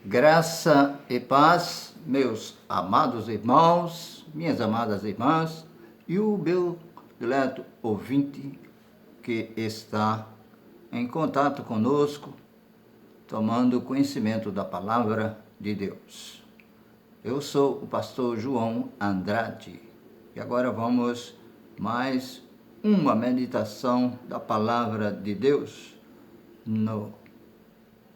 Graça e paz, meus amados irmãos, minhas amadas irmãs e o meu dileto ouvinte que está em contato conosco, tomando conhecimento da palavra de Deus. Eu sou o pastor João Andrade e agora vamos mais uma meditação da palavra de Deus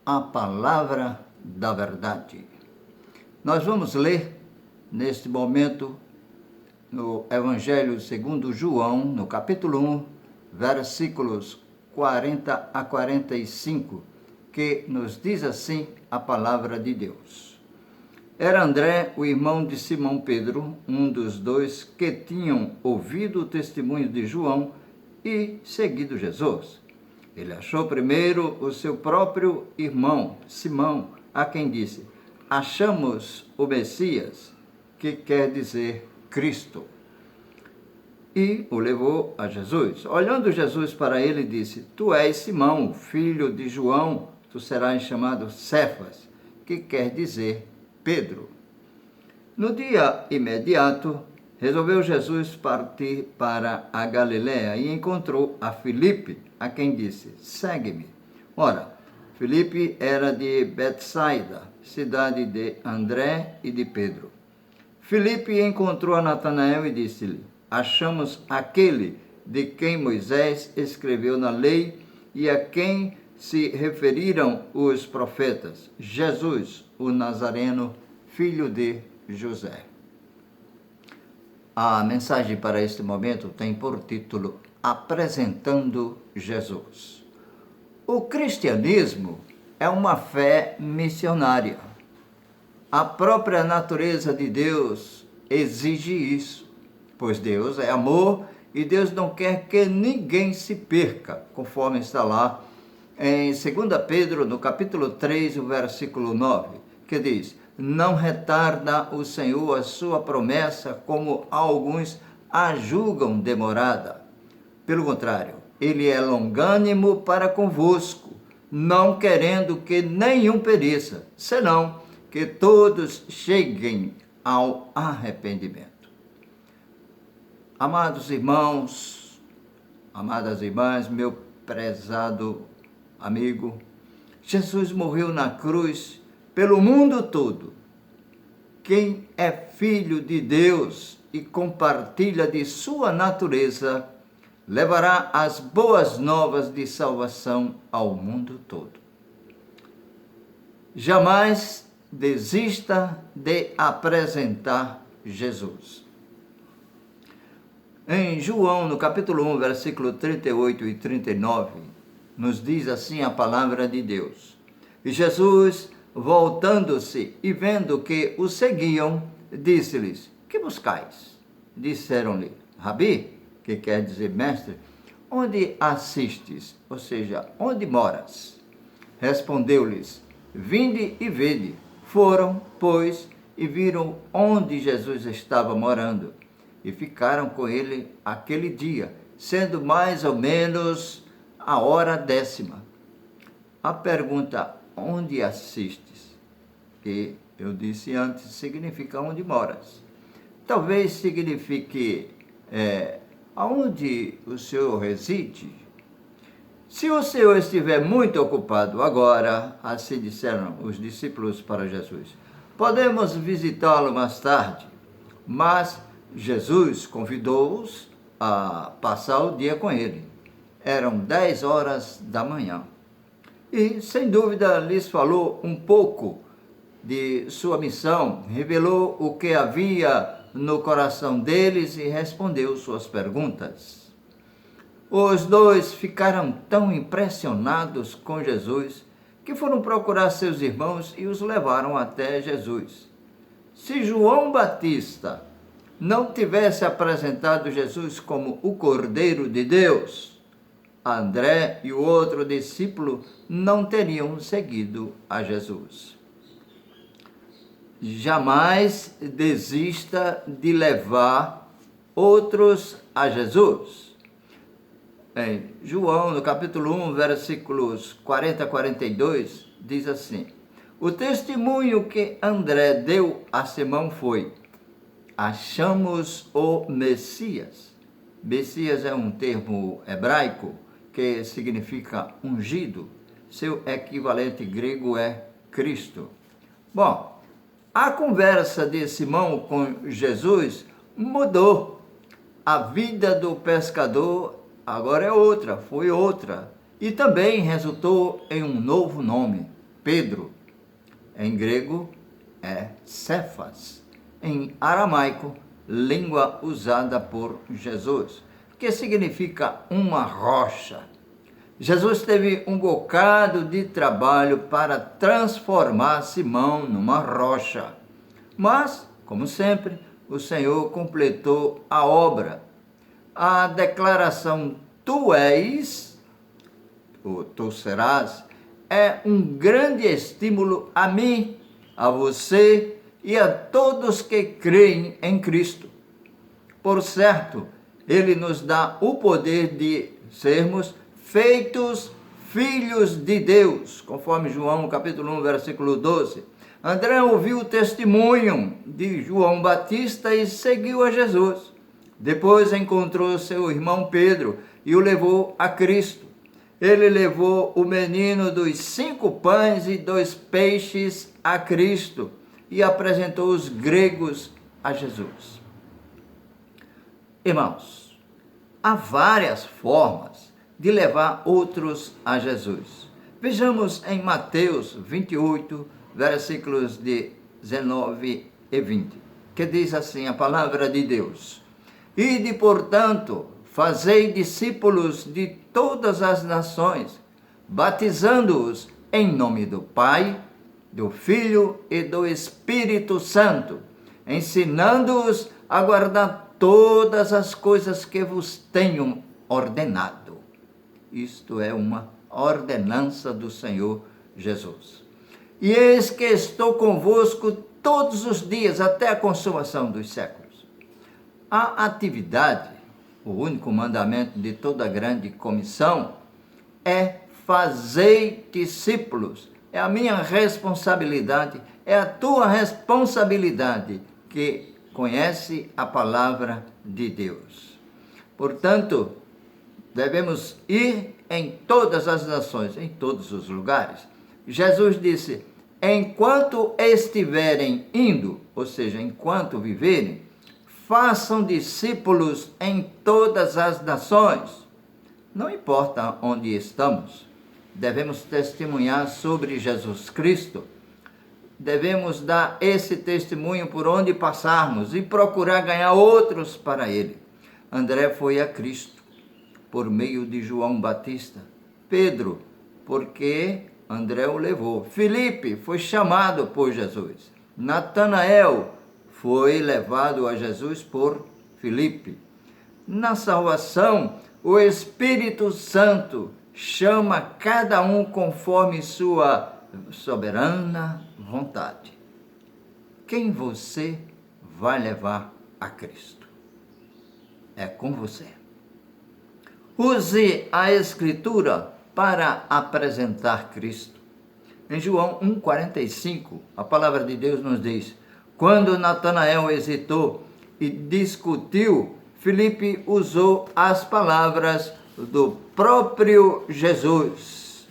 a palavra da verdade. Nós vamos ler neste momento no Evangelho segundo João, no capítulo 1, versículos 40 a 45, que nos diz assim a palavra de Deus. Era André, o irmão de Simão Pedro, um dos dois que tinham ouvido o testemunho de João e seguido Jesus. Ele achou primeiro o seu próprio irmão, Simão, a quem disse: achamos o Messias, que quer dizer Cristo. E o levou a Jesus. Olhando Jesus para ele, disse: tu és Simão, filho de João, tu serás chamado Cefas, que quer dizer Pedro. No dia imediato, resolveu Jesus partir para a Galiléia e encontrou a Filipe, a quem disse: segue-me. Ora, Filipe era de Betsaida, cidade de André e de Pedro. Filipe encontrou a Natanael e disse-lhe: achamos aquele de quem Moisés escreveu na lei e a quem se referiram os profetas, Jesus, o Nazareno, filho de José. A mensagem para este momento tem por título Apresentando Jesus. O cristianismo é uma fé missionária. A própria natureza de Deus exige isso, pois Deus é amor e Deus não quer que ninguém se perca, conforme está lá em 2 Pedro, no capítulo 3, o versículo 9, que diz: não retarda o Senhor a sua promessa, como alguns a julgam demorada. Pelo contrário, ele é longânimo para convosco, não querendo que nenhum pereça, senão que todos cheguem ao arrependimento. Amados irmãos, amadas irmãs, meu prezado amigo, Jesus morreu na cruz pelo mundo todo. Quem é filho de Deus e compartilha de sua natureza, levará as boas novas de salvação ao mundo todo. Jamais desista de apresentar Jesus. Em João, no capítulo 1, versículo 38 e 39, nos diz assim a palavra de Deus: e Jesus, voltando-se e vendo que o seguiam, disse-lhes: que buscais? Disseram-lhe: Rabi, que quer dizer mestre, onde assistes? Ou seja, onde moras? Respondeu-lhes: vinde e vede. Foram, pois, e viram onde Jesus estava morando, e ficaram com ele aquele dia, sendo mais ou menos a hora 10ª. A pergunta, onde assistes, que eu disse antes, significa onde moras. Talvez signifique aonde o Senhor reside. Se o Senhor estiver muito ocupado agora, assim disseram os discípulos para Jesus, podemos visitá-lo mais tarde. Mas Jesus convidou-os a passar o dia com ele. Eram 10 horas da manhã. E, sem dúvida, lhes falou um pouco de sua missão, revelou o que havia no coração deles e respondeu suas perguntas. Os dois ficaram tão impressionados com Jesus que foram procurar seus irmãos e os levaram até Jesus. Se João Batista não tivesse apresentado Jesus como o Cordeiro de Deus, André e o outro discípulo não teriam seguido a Jesus. Jamais desista de levar outros a Jesus. Em João, no capítulo 1, versículos 40 a 42, diz assim: O testemunho que André deu a Simão foi: achamos o Messias. Messias é um termo hebraico que significa ungido. Seu equivalente grego é Cristo. Bom, a conversa de Simão com Jesus mudou. A vida do pescador agora é outra, foi outra. E também resultou em um novo nome, Pedro. Em grego é Cefas. Em aramaico, língua usada por Jesus, que significa uma rocha. Jesus teve um bocado de trabalho para transformar Simão numa rocha. Mas, como sempre, o Senhor completou a obra. A declaração tu és, ou tu serás, é um grande estímulo a mim, a você e a todos que creem em Cristo. Por certo, Ele nos dá o poder de sermos feitos filhos de Deus, conforme João capítulo 1, versículo 12. André ouviu o testemunho de João Batista e seguiu a Jesus. Depois encontrou seu irmão Pedro e o levou a Cristo. Ele levou o menino dos 5 pães e 2 peixes a Cristo e apresentou os gregos a Jesus. Irmãos, há várias formas de levar outros a Jesus. Vejamos em Mateus 28, versículos de 19 e 20, que diz assim a palavra de Deus: Ide, portanto, fazei discípulos de todas as nações, batizando-os em nome do Pai, do Filho e do Espírito Santo, ensinando-os a guardar todas as coisas que vos tenho ordenado. Isto é uma ordenança do Senhor Jesus. E eis que estou convosco todos os dias até a consumação dos séculos. A atividade, o único mandamento de toda a grande comissão, é fazer discípulos. É a minha responsabilidade, é a tua responsabilidade que conhece a palavra de Deus. Portanto, devemos ir em todas as nações, em todos os lugares. Jesus disse: enquanto estiverem indo, ou seja, enquanto viverem, façam discípulos em todas as nações. Não importa onde estamos, devemos testemunhar sobre Jesus Cristo. Devemos dar esse testemunho por onde passarmos e procurar ganhar outros para Ele. André foi a Cristo por meio de João Batista. Pedro, porque André o levou. Filipe foi chamado por Jesus. Natanael foi levado a Jesus por Filipe. Na salvação, o Espírito Santo chama cada um conforme sua soberana vontade. Quem você vai levar a Cristo? É com você. Use a Escritura para apresentar Cristo. Em João 1,45, a palavra de Deus nos diz: quando Natanael hesitou e discutiu, Filipe usou as palavras do próprio Jesus: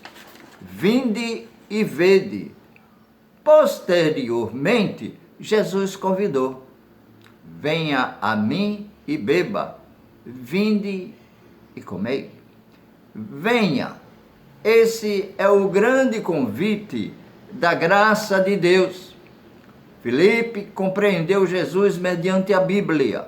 vinde e vede. Posteriormente, Jesus convidou: venha a mim e beba, vinde e comei. Venha. Esse é o grande convite da graça de Deus. Filipe compreendeu Jesus mediante a Bíblia.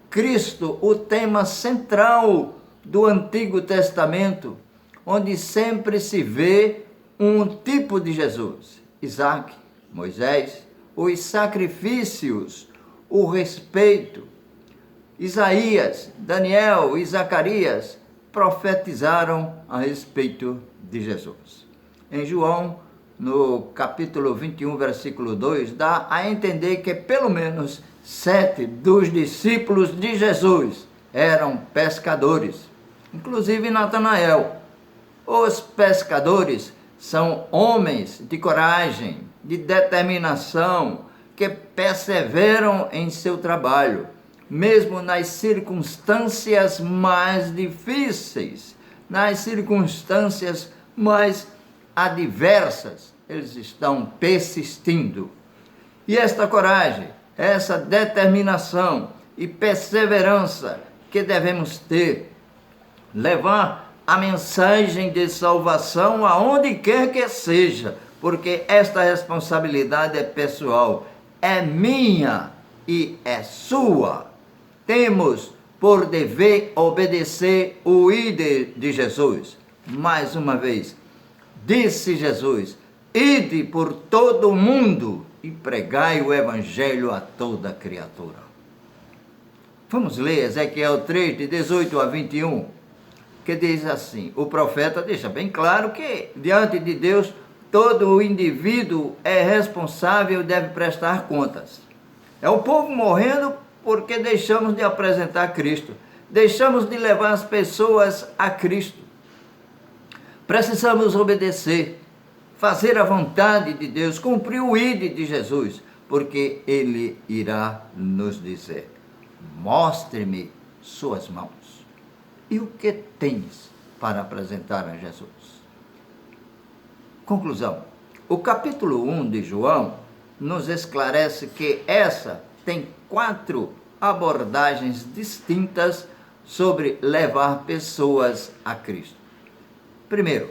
Cristo, o tema central do Antigo Testamento, onde sempre se vê um tipo de Jesus: Isaac, Moisés, os sacrifícios, o respeito. Isaías, Daniel e Zacarias profetizaram a respeito de Jesus. Em João, no capítulo 21, versículo 2, dá a entender que pelo menos 7 dos discípulos de Jesus eram pescadores, inclusive Natanael. Os pescadores São homens de coragem, de determinação, que perseveram em seu trabalho, mesmo nas circunstâncias mais difíceis, nas circunstâncias mais adversas, eles estão persistindo. E esta coragem, essa determinação e perseverança que devemos ter, levar a mensagem de salvação aonde quer que seja, porque esta responsabilidade é pessoal, é minha e é sua. Temos por dever obedecer o ID de Jesus. Mais uma vez, disse Jesus: ide por todo o mundo e pregai o evangelho a toda criatura. Vamos ler Ezequiel 3, de 18 a 21, que diz assim, o profeta deixa bem claro que diante de Deus todo o indivíduo é responsável e deve prestar contas. É o povo morrendo porque deixamos de apresentar Cristo, deixamos de levar as pessoas a Cristo. Precisamos obedecer, fazer a vontade de Deus, cumprir o ID de Jesus, porque Ele irá nos dizer: mostre-me suas mãos. E o que tens para apresentar a Jesus? Conclusão. O capítulo 1 de João nos esclarece que essa tem 4 abordagens distintas sobre levar pessoas a Cristo. Primeiro,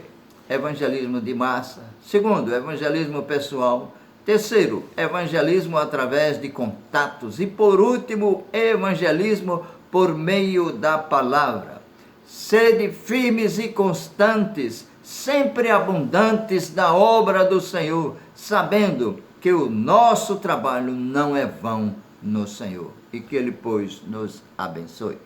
evangelismo de massa. Segundo, evangelismo pessoal. Terceiro, evangelismo através de contatos. E por último, evangelismo por meio da palavra. Sede firmes e constantes, sempre abundantes na obra do Senhor, sabendo que o nosso trabalho não é vão no Senhor. E que Ele, pois, nos abençoe.